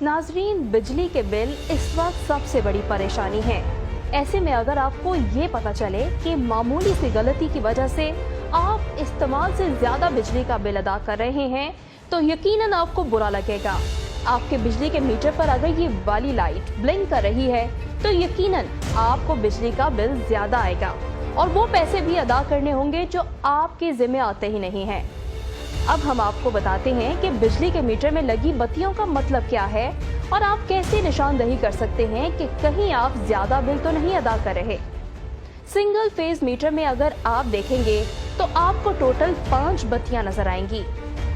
नाजरीन, बिजली के बिल इस वक्त सबसे बड़ी परेशानी है। ऐसे में अगर आपको ये पता चले कि मामूली सी गलती की वजह से आप इस्तेमाल से ज्यादा बिजली का बिल अदा कर रहे हैं तो यकीनन आपको बुरा लगेगा। आपके बिजली के मीटर पर अगर ये वाली लाइट ब्लिंक कर रही है तो यकीनन आपको बिजली का बिल ज्यादा आएगा और वो पैसे भी अदा करने होंगे जो आपके जिम्मे आते ही नहीं हैं। अब हम आपको बताते हैं कि बिजली के मीटर में लगी बत्तियों का मतलब क्या है और आप कैसे निशानदही कर सकते हैं कि कहीं आप ज्यादा बिल तो नहीं अदा कर रहे। सिंगल फेज मीटर में अगर आप देखेंगे तो आपको टोटल 5 बत्तियां नजर आएंगी।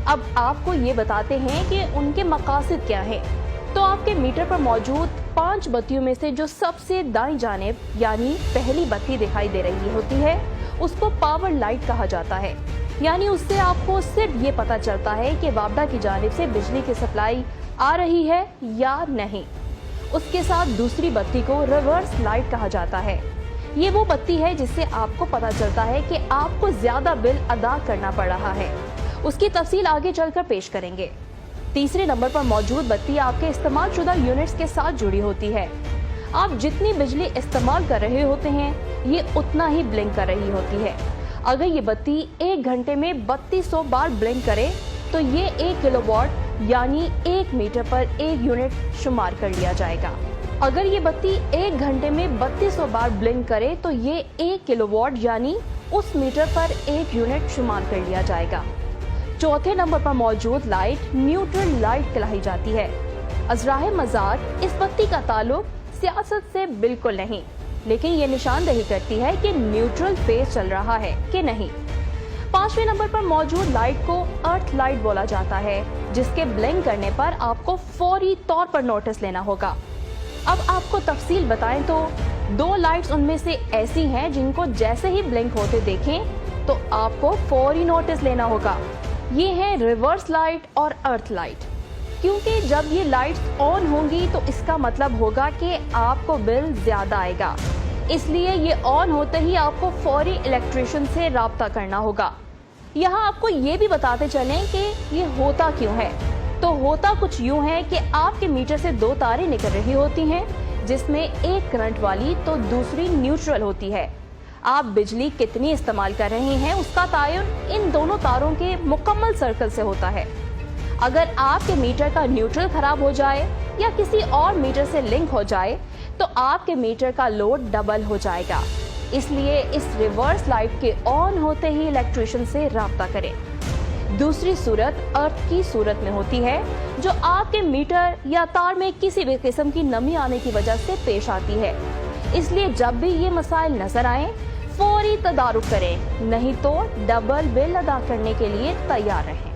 अब आपको ये बताते हैं कि उनके मकासद क्या है। तो आपके मीटर पर मौजूद 5 बत्तियों में से जो सबसे दाईं जानिब यानी पहली बत्ती दिखाई दे रही होती है उसको पावर लाइट कहा जाता है। यानी उससे आपको सिर्फ ये पता चलता है कि वापडा की जानिब से बिजली की सप्लाई आ रही है या नहीं। उसके साथ दूसरी बत्ती को रिवर्स लाइट कहा जाता है। ये वो बत्ती है जिससे आपको पता चलता है कि आपको ज्यादा बिल अदा करना पड़ रहा है। उसकी तफसील आगे चलकर पेश करेंगे। तीसरे नंबर पर मौजूद बत्ती आपके इस्तेमाल शुदा यूनिट्स के साथ जुड़ी होती है। आप जितनी बिजली इस्तेमाल कर रहे होते हैं ये उतना ही ब्लिंक कर रही होती है। अगर ये बत्ती 1 घंटे में 3200 बार ब्लिंक करे तो ये 1 किलोवाट यानी 1 मीटर पर 1 यूनिट शुमार कर लिया जाएगा। अगर ये बत्ती 1 घंटे में 3200 बार ब्लिंक करे तो ये 1 किलोवाट यानी उस मीटर पर 1 यूनिट शुमार कर लिया जाएगा। चौथे नंबर पर मौजूद लाइट न्यूट्रल लाइट कहलाई जाती है। अज़राए मज़ाक इस बत्ती का ताल्लुक सियासत से बिल्कुल नहीं, लेकिन ये निशानदही करती है कि न्यूट्रल फेज चल रहा है कि नहीं। 5वें नंबर पर मौजूद लाइट को अर्थ लाइट बोला जाता है, जिसके ब्लिंक करने पर आपको फौरी तौर पर नोटिस लेना होगा। अब आपको तफसील बताएं तो 2 लाइट्स उनमें से ऐसी हैं जिनको जैसे ही ब्लिंक होते देखें तो आपको फौरी नोटिस लेना होगा। ये है रिवर्स लाइट और अर्थ लाइट। क्योंकि जब ये लाइट्स ऑन होंगी तो इसका मतलब होगा कि आपको बिल ज्यादा आएगा, इसलिए ये ऑन होते ही आपको फौरी इलेक्ट्रिशियन से राब्ता करना होगा। यहाँ आपको ये भी बताते चलें कि ये होता क्यों है। तो होता कुछ यूं है कि आपके मीटर से 2 तारें निकल रही होती हैं, जिसमें एक करंट वाली तो दूसरी न्यूट्रल होती है। आप बिजली कितनी इस्तेमाल कर रहे हैं उसका तायुन इन दोनों तारों के मुकम्मल सर्कल से होता है। अगर आपके मीटर का न्यूट्रल खराब हो जाए या किसी और मीटर से लिंक हो जाए तो आपके मीटर का लोड डबल हो जाएगा। इसलिए इस रिवर्स लाइट के ऑन होते ही इलेक्ट्रिशियन से राब्ता करें। दूसरी सूरत अर्थ की सूरत में होती है, जो आपके मीटर या तार में किसी भी किस्म की नमी आने की वजह से पेश आती है। इसलिए जब भी ये मसाइल नजर आए फौरी तदारुक करें, नहीं तो डबल बिल अदा करने के लिए तैयार रहें।